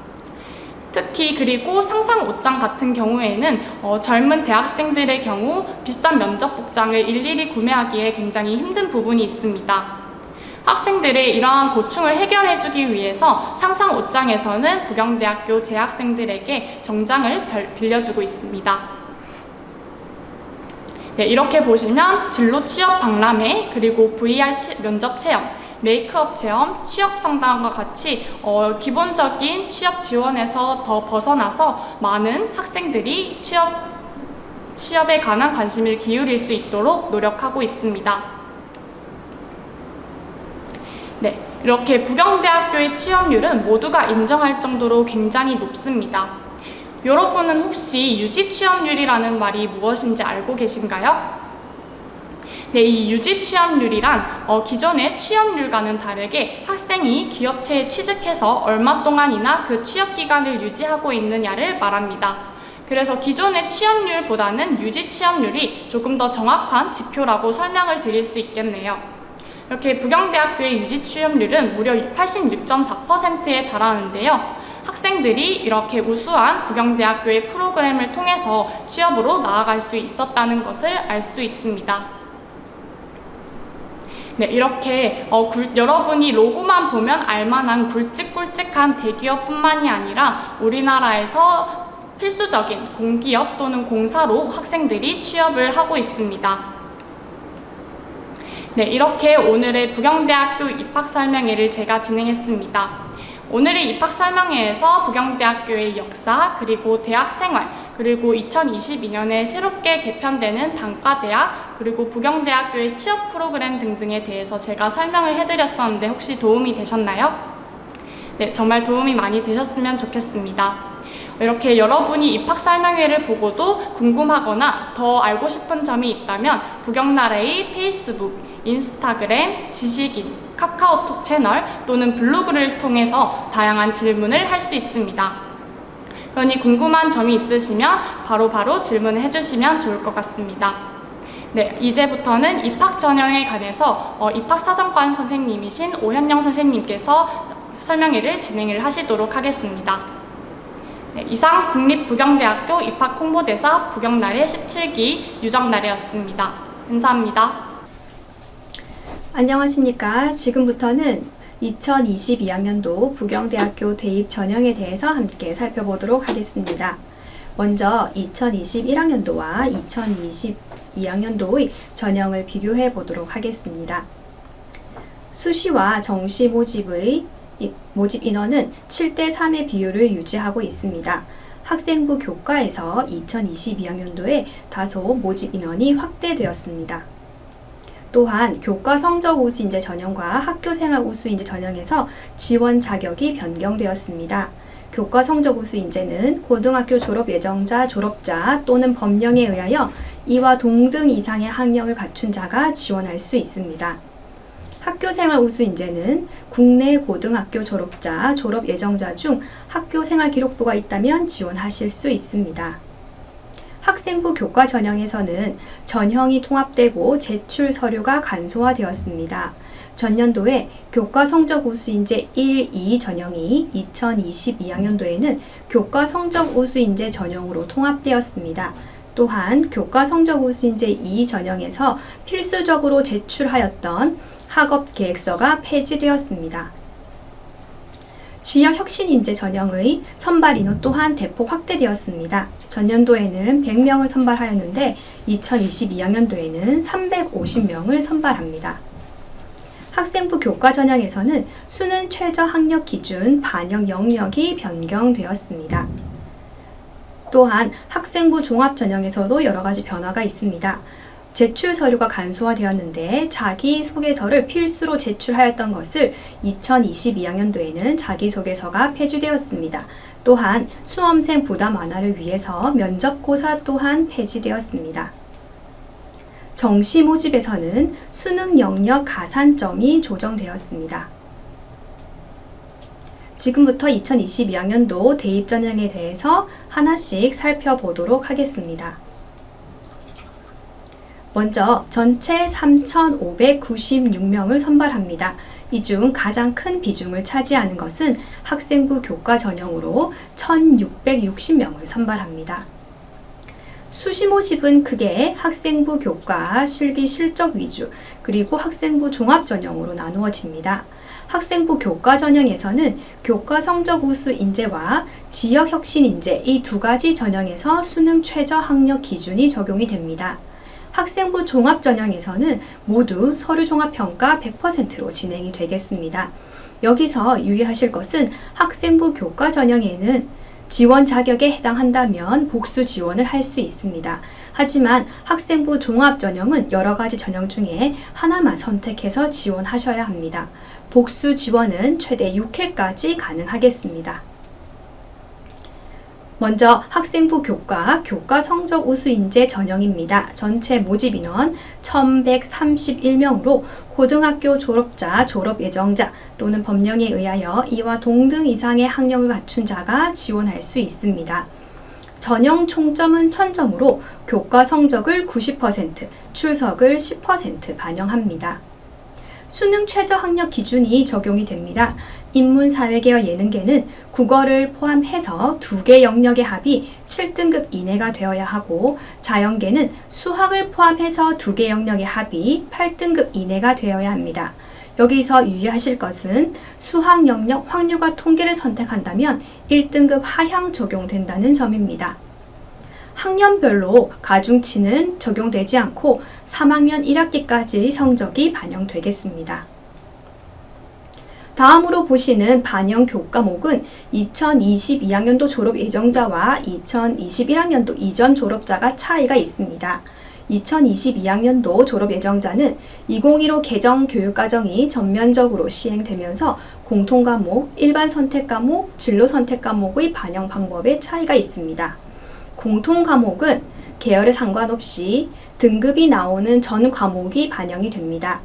특히 그리고 상상 옷장 같은 경우에는 젊은 대학생들의 경우 비싼 면접 복장을 일일이 구매하기에 굉장히 힘든 부분이 있습니다. 학생들의 이러한 고충을 해결해주기 위해서 상상 옷장에서는 부경대학교 재학생들에게 정장을 빌려주고 있습니다. 네, 이렇게 보시면 진로 취업 박람회, 그리고 VR 면접 체험, 메이크업 체험, 취업 상담과 같이 기본적인 취업 지원에서 더 벗어나서 많은 학생들이 취업에 관한 관심을 기울일 수 있도록 노력하고 있습니다. 네, 이렇게 부경대학교의 취업률은 모두가 인정할 정도로 굉장히 높습니다. 여러분은 혹시 유지 취업률이라는 말이 무엇인지 알고 계신가요? 네, 이 유지 취업률이란 기존의 취업률과는 다르게 학생이 기업체에 취직해서 얼마 동안이나 그 취업 기간을 유지하고 있느냐를 말합니다. 그래서 기존의 취업률보다는 유지 취업률이 조금 더 정확한 지표라고 설명을 드릴 수 있겠네요. 이렇게 부경대학교의 유지 취업률은 무려 86.4%에 달하는데요. 학생들이 이렇게 우수한 부경대학교의 프로그램을 통해서 취업으로 나아갈 수 있었다는 것을 알 수 있습니다. 네, 이렇게 여러분이 로고만 보면 알만한 굵직굵직한 대기업뿐만이 아니라 우리나라에서 필수적인 공기업 또는 공사로 학생들이 취업을 하고 있습니다. 네, 이렇게 오늘의 부경대학교 입학설명회를 제가 진행했습니다. 오늘의 입학설명회에서 부경대학교의 역사, 그리고 대학생활, 그리고 2022년에 새롭게 개편되는 단과대학, 그리고 부경대학교의 취업 프로그램 등등에 대해서 제가 설명을 해드렸었는데 혹시 도움이 되셨나요? 네, 정말 도움이 많이 되셨으면 좋겠습니다. 이렇게 여러분이 입학설명회를 보고도 궁금하거나 더 알고 싶은 점이 있다면 부경나라의 페이스북, 인스타그램, 지식인, 카카오톡 채널 또는 블로그를 통해서 다양한 질문을 할 수 있습니다. 그러니 궁금한 점이 있으시면 바로바로 질문을 해주시면 좋을 것 같습니다. 네, 이제부터는 입학 전형에 관해서 입학사정관 선생님이신 오현영 선생님께서 설명회를 진행을 하시도록 하겠습니다. 네, 이상 국립부경대학교 입학홍보대사 부경나래 17기 유정나래였습니다. 감사합니다. 안녕하십니까. 지금부터는 2022학년도 부경대학교 대입 전형에 대해서 함께 살펴보도록 하겠습니다. 먼저 2021학년도와 2022학년도의 전형을 비교해 보도록 하겠습니다. 수시와 정시 모집 인원은 7대3의 비율을 유지하고 있습니다. 학생부 교과에서 2022학년도에 다소 모집 인원이 확대되었습니다. 또한 교과 성적 우수 인재 전형과 학교 생활 우수 인재 전형에서 지원 자격이 변경되었습니다. 교과 성적 우수 인재는 고등학교 졸업 예정자, 졸업자 또는 법령에 의하여 이와 동등 이상의 학력을 갖춘 자가 지원할 수 있습니다. 학교생활 우수 인재는 국내 고등학교 졸업자, 졸업 예정자 중 학교생활 기록부가 있다면 지원하실 수 있습니다. 학생부 교과 전형에서는 전형이 통합되고 제출 서류가 간소화되었습니다. 전년도에 교과 성적 우수 인재 1, 2 전형이 2022학년도에는 교과 성적 우수 인재 전형으로 통합되었습니다. 또한 교과 성적 우수 인재 2 전형에서 필수적으로 제출하였던 학업 계획서가 폐지되었습니다. 지역 혁신 인재 전형의 선발 인원 또한 대폭 확대되었습니다. 전년도에는 100명을 선발하였는데 2022학년도에는 350명을 선발합니다. 학생부 교과 전형에서는 수능 최저 학력 기준 반영 영역이 변경되었습니다. 또한 학생부 종합 전형에서도 여러 가지 변화가 있습니다. 제출 서류가 간소화되었는데 자기소개서를 필수로 제출하였던 것을 2022학년도에는 자기소개서가 폐지되었습니다. 또한 수험생 부담 완화를 위해서 면접고사 또한 폐지되었습니다. 정시 모집에서는 수능 영역 가산점이 조정되었습니다. 지금부터 2022학년도 대입 전형에 대해서 하나씩 살펴보도록 하겠습니다. 먼저 전체 3,596명을 선발합니다. 이 중 가장 큰 비중을 차지하는 것은 학생부 교과 전형으로 1,660명을 선발합니다. 수시 모집은 크게 학생부 교과, 실기 실적 위주, 그리고 학생부 종합 전형으로 나누어집니다. 학생부 교과 전형에서는 교과 성적 우수 인재와 지역 혁신 인재 이 두 가지 전형에서 수능 최저 학력 기준이 적용이 됩니다. 학생부 종합 전형에서는 모두 서류 종합 평가 100%로 진행이 되겠습니다. 여기서 유의하실 것은 학생부 교과 전형에는 지원 자격에 해당한다면 복수 지원을 할 수 있습니다. 하지만 학생부 종합 전형은 여러 가지 전형 중에 하나만 선택해서 지원하셔야 합니다. 복수 지원은 최대 6회까지 가능하겠습니다. 먼저 학생부 교과, 교과 성적 우수 인재 전형입니다. 전체 모집 인원 1,131명으로 고등학교 졸업자, 졸업 예정자 또는 법령에 의하여 이와 동등 이상의 학력을 갖춘 자가 지원할 수 있습니다. 전형 총점은 1000점으로 교과 성적을 90%, 출석을 10% 반영합니다. 수능 최저 학력 기준이 적용이 됩니다. 인문, 사회계와 예능계는 국어를 포함해서 2개 영역의 합이 7등급 이내가 되어야 하고 자연계는 수학을 포함해서 2개 영역의 합이 8등급 이내가 되어야 합니다. 여기서 유의하실 것은 수학 영역 확률과 통계를 선택한다면 1등급 하향 적용된다는 점입니다. 학년별로 가중치는 적용되지 않고 3학년 1학기까지 성적이 반영되겠습니다. 다음으로 보시는 반영 교과목은 2022학년도 졸업 예정자와 2021학년도 이전 졸업자가 차이가 있습니다. 2022학년도 졸업 예정자는 2015 개정 교육과정이 전면적으로 시행되면서 공통과목, 일반 선택 과목, 진로 선택 과목의 반영 방법에 차이가 있습니다. 공통 과목은 계열에 상관없이 등급이 나오는 전 과목이 반영이 됩니다.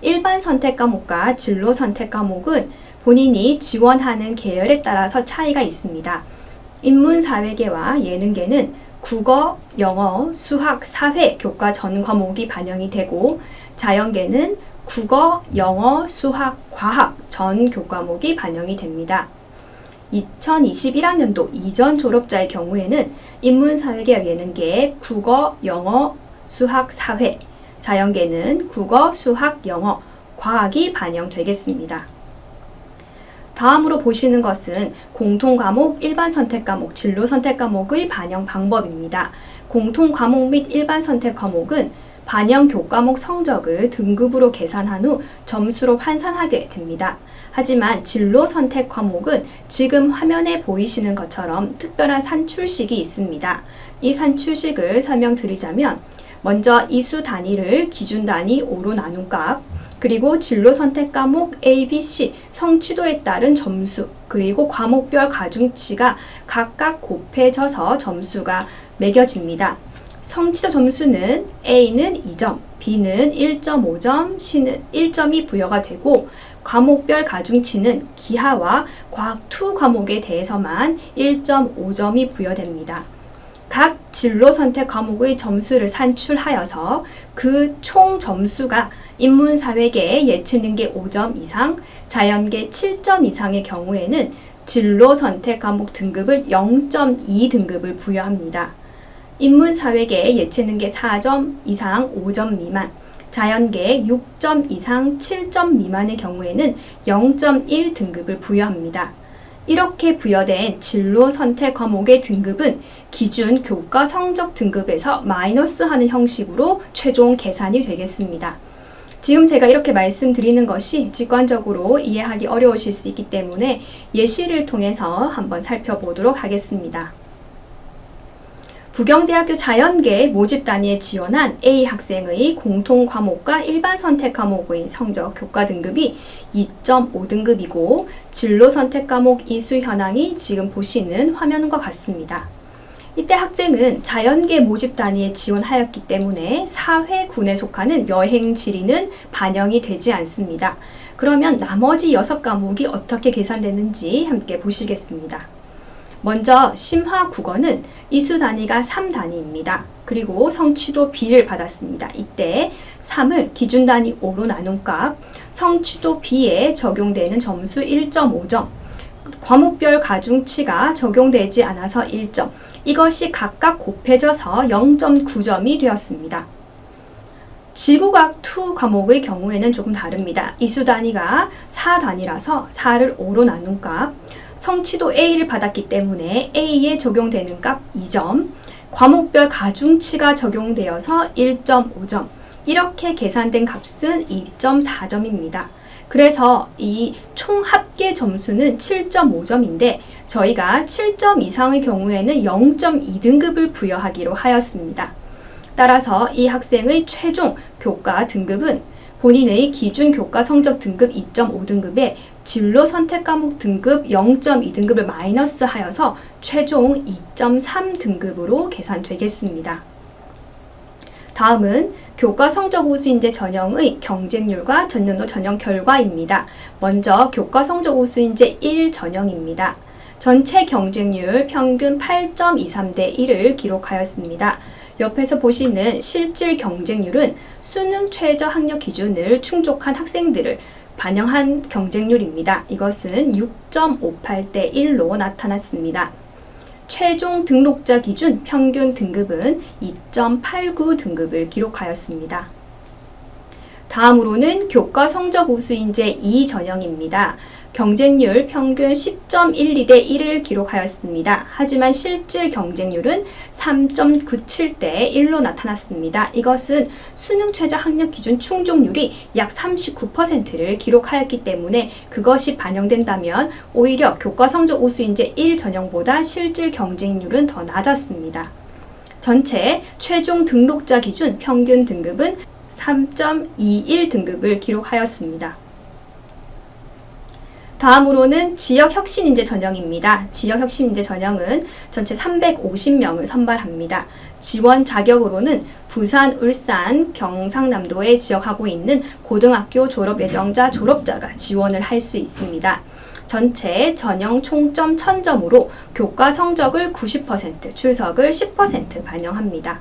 일반 선택 과목과 진로 선택 과목은 본인이 지원하는 계열에 따라서 차이가 있습니다. 인문, 사회계와 예능계는 국어, 영어, 수학, 사회 교과 전 과목이 반영이 되고 자연계는 국어, 영어, 수학, 과학 전 교과목이 반영이 됩니다. 2021학년도 이전 졸업자의 경우에는 인문, 사회계, 예능계, 국어, 영어, 수학, 사회, 자연계는 국어, 수학, 영어, 과학이 반영되겠습니다. 다음으로 보시는 것은 공통과목, 일반 선택 과목, 진로 선택 과목의 반영 방법입니다. 공통과목 및 일반 선택 과목은 반영 교과목 성적을 등급으로 계산한 후 점수로 환산하게 됩니다. 하지만 진로 선택 과목은 지금 화면에 보이시는 것처럼 특별한 산출식이 있습니다. 이 산출식을 설명드리자면 먼저 이수 단위를 기준 단위 5로 나눈 값, 그리고 진로 선택 과목 A, B, C 성취도에 따른 점수, 그리고 과목별 가중치가 각각 곱해져서 점수가 매겨집니다. 성취도 점수는 A는 2점, B는 1.5점, C는 1점이 부여가 되고 과목별 가중치는 기하와 과학 2 과목에 대해서만 1.5점이 부여됩니다. 각 진로 선택 과목의 점수를 산출하여서 그 총 점수가 인문사회계 예체능계 5점 이상, 자연계 7점 이상의 경우에는 진로 선택 과목 등급을 0.2 등급을 부여합니다. 인문사회계 예체능계 4점 이상 5점 미만, 자연계 6점 이상 7점 미만의 경우에는 0.1 등급을 부여합니다. 이렇게 부여된 진로 선택 과목의 등급은 기준 교과 성적 등급에서 마이너스하는 형식으로 최종 계산이 되겠습니다. 지금 제가 이렇게 말씀드리는 것이 직관적으로 이해하기 어려우실 수 있기 때문에 예시를 통해서 한번 살펴보도록 하겠습니다. 부경대학교 자연계 모집 단위에 지원한 A 학생의 공통 과목과 일반 선택 과목의 성적 교과 등급이 2.5등급이고 진로 선택 과목 이수 현황이 지금 보시는 화면과 같습니다. 이때 학생은 자연계 모집 단위에 지원하였기 때문에 사회군에 속하는 여행 지리는 반영이 되지 않습니다. 그러면 나머지 6과목이 어떻게 계산되는지 함께 보시겠습니다. 먼저 심화 국어는 이수 단위가 3단위입니다. 그리고 성취도 B를 받았습니다. 이때 3을 기준 단위 5로 나눈 값, 성취도 B에 적용되는 점수 1.5점, 과목별 가중치가 적용되지 않아서 1점, 이것이 각각 곱해져서 0.9점이 되었습니다. 지구과학 2 과목의 경우에는 조금 다릅니다. 이수 단위가 4단위라서 4를 5로 나눈 값, 성취도 A를 받았기 때문에 A에 적용되는 값 2점, 과목별 가중치가 적용되어서 1.5점, 이렇게 계산된 값은 2.4점입니다. 그래서 이 총 합계 점수는 7.5점인데 저희가 7점 이상의 경우에는 0.2등급을 부여하기로 하였습니다. 따라서 이 학생의 최종 교과 등급은 본인의 기준 교과 성적 등급 2.5등급에 진로 선택 과목 등급 0.2등급을 마이너스 하여서 최종 2.3등급으로 계산되겠습니다. 다음은 교과 성적 우수인재 전형의 경쟁률과 전년도 전형 결과입니다. 먼저 교과 성적 우수인재 1 전형입니다. 전체 경쟁률 평균 8.23대 1을 기록하였습니다. 옆에서 보시는 실질 경쟁률은 수능 최저 학력 기준을 충족한 학생들을 반영한 경쟁률입니다. 이것은 6.58대 1로 나타났습니다. 최종 등록자 기준 평균 등급은 2.89 등급을 기록하였습니다. 다음으로는 교과 성적 우수인재 2 전형입니다. 경쟁률 평균 10.12대 1을 기록하였습니다. 하지만 실질 경쟁률은 3.97대 1로 나타났습니다. 이것은 수능 최저 학력 기준 충족률이 약 39%를 기록하였기 때문에 그것이 반영된다면 오히려 교과 성적 우수인재 1 전형보다 실질 경쟁률은 더 낮았습니다. 전체 최종 등록자 기준 평균 등급은 3.21 등급을 기록하였습니다. 다음으로는 지역혁신인재 전형입니다. 지역혁신인재 전형은 전체 350명을 선발합니다. 지원 자격으로는 부산, 울산, 경상남도에 지역하고 있는 고등학교 졸업 예정자 졸업자가 지원을 할 수 있습니다. 전체 전형 총점 1000점으로 교과 성적을 90%, 출석을 10% 반영합니다.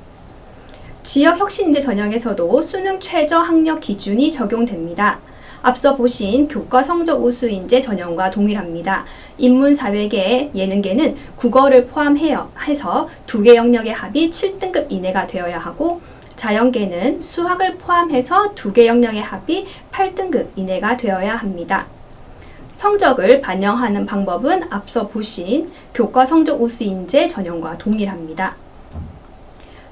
지역혁신인재 전형에서도 수능 최저 학력 기준이 적용됩니다. 앞서 보신 교과 성적 우수인재 전형과 동일합니다. 인문사회계, 예능계는 국어를 포함해서 2개 영역의 합이 7등급 이내가 되어야 하고 자연계는 수학을 포함해서 2개 영역의 합이 8등급 이내가 되어야 합니다. 성적을 반영하는 방법은 앞서 보신 교과 성적 우수인재 전형과 동일합니다.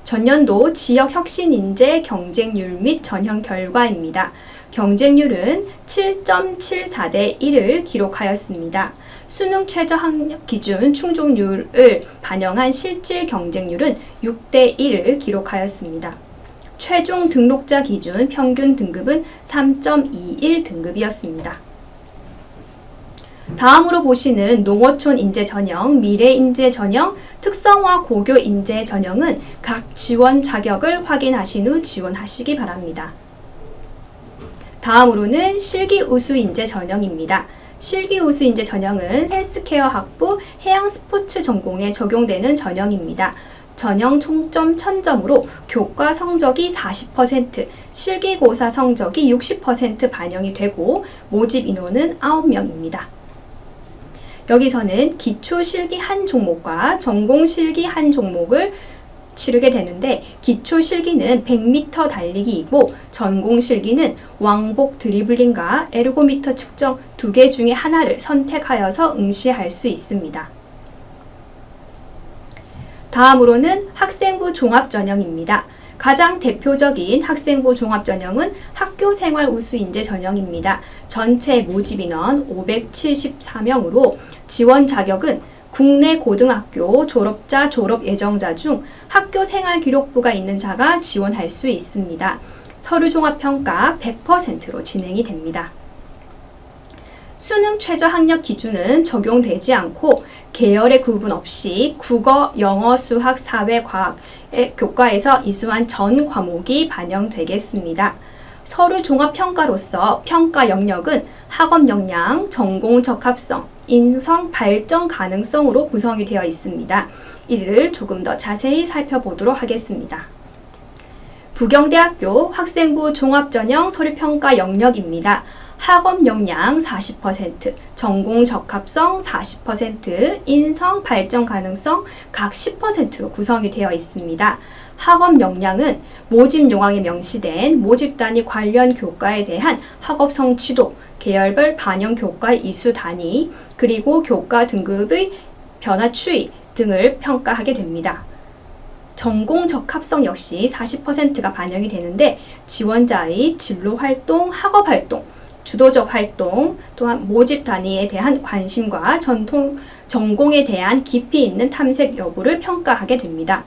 전년도 지역혁신인재 경쟁률 및 전형 결과입니다. 경쟁률은 7.74대 1을 기록하였습니다. 수능 최저 학력 기준 충족률을 반영한 실질 경쟁률은 6대 1을 기록하였습니다. 최종 등록자 기준 평균 등급은 3.21 등급이었습니다. 다음으로 보시는 농어촌 인재 전형, 미래 인재 전형, 특성화 고교 인재 전형은 각 지원 자격을 확인하신 후 지원하시기 바랍니다. 다음으로는 실기 우수 인재 전형입니다. 실기 우수 인재 전형은 헬스케어 학부 해양 스포츠 전공에 적용되는 전형입니다. 전형 총점 1000점으로 교과 성적이 40%, 실기고사 성적이 60% 반영이 되고 모집 인원은 9명입니다. 여기서는 기초 실기 한 종목과 전공 실기 한 종목을 치르게 되는데 기초 실기는 100m 달리기이고 전공 실기는 왕복 드리블링과 에르고미터 측정 두 개 중에 하나를 선택하여서 응시할 수 있습니다. 다음으로는 학생부 종합전형입니다. 가장 대표적인 학생부 종합전형은 학교생활 우수 인재 전형입니다. 전체 모집 인원 574명으로 지원 자격은 국내 고등학교 졸업자, 졸업 예정자 중 학교생활 기록부가 있는 자가 지원할 수 있습니다. 서류 종합평가 100%로 진행이 됩니다. 수능 최저 학력 기준은 적용되지 않고 계열의 구분 없이 국어, 영어, 수학, 사회, 과학의 교과에서 이수한 전 과목이 반영되겠습니다. 서류 종합평가로서 평가 영역은 학업 역량, 전공 적합성, 인성 발전 가능성으로 구성이 되어 있습니다. 이를 조금 더 자세히 살펴보도록 하겠습니다. 부경대학교 학생부 종합전형 서류평가 영역입니다. 학업 역량 40%, 전공 적합성 40%, 인성 발전 가능성 각 10%로 구성이 되어 있습니다. 학업 역량은 모집 요강에 명시된 모집 단위 관련 교과에 대한 학업 성취도, 계열별 반영 교과 이수 단위, 그리고 교과 등급의 변화 추이 등을 평가하게 됩니다. 전공 적합성 역시 40%가 반영이 되는데 지원자의 진로 활동, 학업 활동, 주도적 활동, 또한 모집 단위에 대한 관심과 전공에 대한 깊이 있는 탐색 여부를 평가하게 됩니다.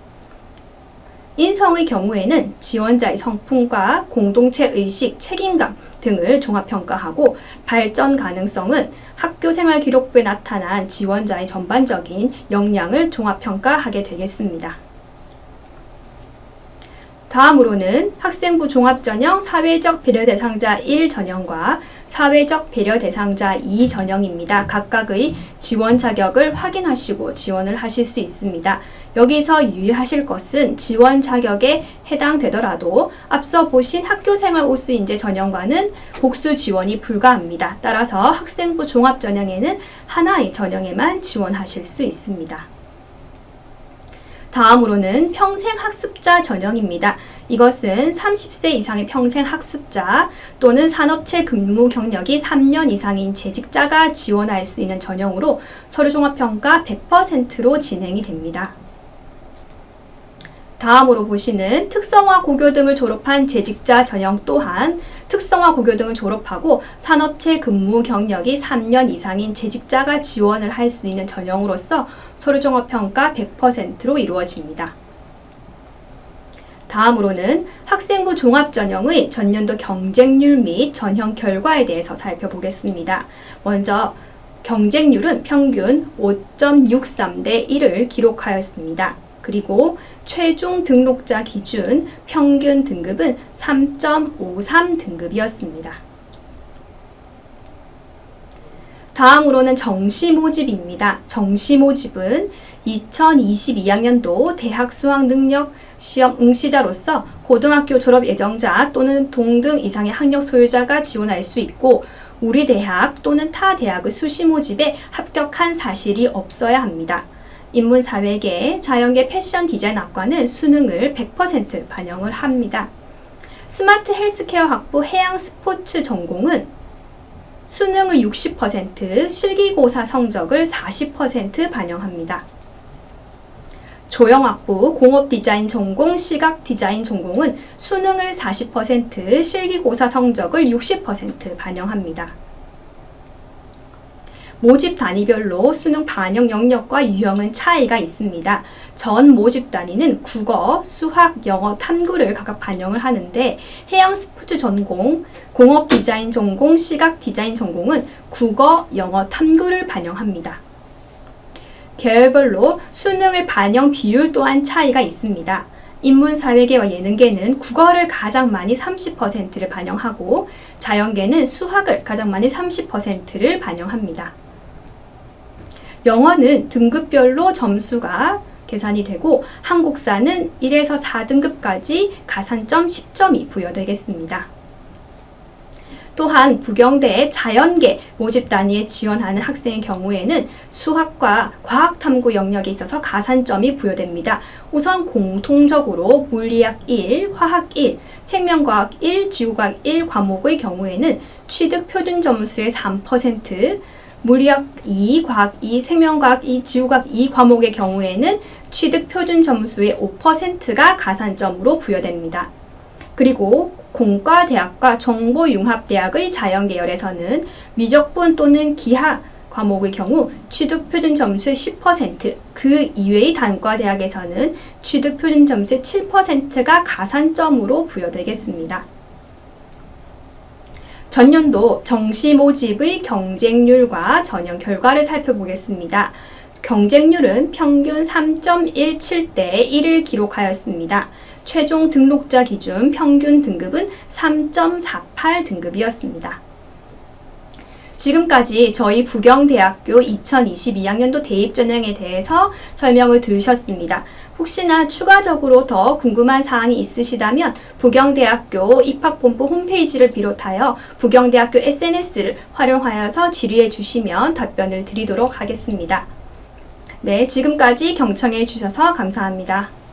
인성의 경우에는 지원자의 성품과 공동체 의식, 책임감 등을 종합평가하고 발전 가능성은 학교생활 기록부에 나타난 지원자의 전반적인 역량을 종합평가하게 되겠습니다. 다음으로는 학생부 종합전형 사회적 배려 대상자 1 전형과 사회적 배려 대상자 2 전형입니다. 각각의 지원 자격을 확인하시고 지원을 하실 수 있습니다. 여기서 유의하실 것은 지원 자격에 해당되더라도 앞서 보신 학교생활 우수 인재 전형과는 복수 지원이 불가합니다. 따라서 학생부 종합전형에는 하나의 전형에만 지원하실 수 있습니다. 다음으로는 평생학습자 전형입니다. 이것은 30세 이상의 평생학습자 또는 산업체 근무 경력이 3년 이상인 재직자가 지원할 수 있는 전형으로 서류종합평가 100%로 진행이 됩니다. 다음으로 보시는 특성화 고교 등을 졸업한 재직자 전형 또한 특성화 고교 등을 졸업하고 산업체 근무 경력이 3년 이상인 재직자가 지원을 할 수 있는 전형으로서 서류종합평가 100%로 이루어집니다. 다음으로는 학생부 종합전형의 전년도 경쟁률 및 전형 결과에 대해서 살펴보겠습니다. 먼저 경쟁률은 평균 5.63대 1을 기록하였습니다. 그리고 최종 등록자 기준 평균 등급은 3.53 등급이었습니다. 다음으로는 정시 모집입니다. 정시 모집은 2022학년도 대학 수학 능력 시험 응시자로서 고등학교 졸업 예정자 또는 동등 이상의 학력 소유자가 지원할 수 있고 우리 대학 또는 타 대학의 수시 모집에 합격한 사실이 없어야 합니다. 인문사회계, 자연계 패션 디자인 학과는 수능을 100% 반영을 합니다. 스마트 헬스케어 학부 해양 스포츠 전공은 수능을 60%, 실기고사 성적을 40% 반영합니다. 조형학부 공업 디자인 전공, 시각 디자인 전공은 수능을 40%, 실기고사 성적을 60% 반영합니다. 모집 단위별로 수능 반영 영역과 유형은 차이가 있습니다. 전 모집 단위는 국어, 수학, 영어, 탐구를 각각 반영을 하는데 해양 스포츠 전공, 공업 디자인 전공, 시각 디자인 전공은 국어, 영어, 탐구를 반영합니다. 계열별로 수능을 반영 비율 또한 차이가 있습니다. 인문사회계와 예능계는 국어를 가장 많이 30%를 반영하고 자연계는 수학을 가장 많이 30%를 반영합니다. 영어는 등급별로 점수가 계산이 되고 한국사는 1에서 4등급까지 가산점 10점이 부여되겠습니다. 또한 부경대의 자연계 모집 단위에 지원하는 학생의 경우에는 수학과 과학탐구 영역에 있어서 가산점이 부여됩니다. 우선 공통적으로 물리학 1, 화학 1, 생명과학 1, 지구과학 1 과목의 경우에는 취득 표준 점수의 3%, 물리학 2, 과학 2, 생명과학 2, 지구과학 2 과목의 경우에는 취득 표준 점수의 5%가 가산점으로 부여됩니다. 그리고 공과대학과 정보융합대학의 자연계열에서는 미적분 또는 기하 과목의 경우 취득 표준 점수의 10%, 그 이외의 단과대학에서는 취득 표준 점수의 7%가 가산점으로 부여되겠습니다. 전년도 정시 모집의 경쟁률과 전형 결과를 살펴보겠습니다. 경쟁률은 평균 3.17대 1을 기록하였습니다. 최종 등록자 기준 평균 등급은 3.48 등급이었습니다. 지금까지 저희 부경대학교 2022학년도 대입 전형에 대해서 설명을 들으셨습니다. 혹시나 추가적으로 더 궁금한 사항이 있으시다면 부경대학교 입학본부 홈페이지를 비롯하여 부경대학교 SNS를 활용하여서 질의해 주시면 답변을 드리도록 하겠습니다. 네, 지금까지 경청해 주셔서 감사합니다.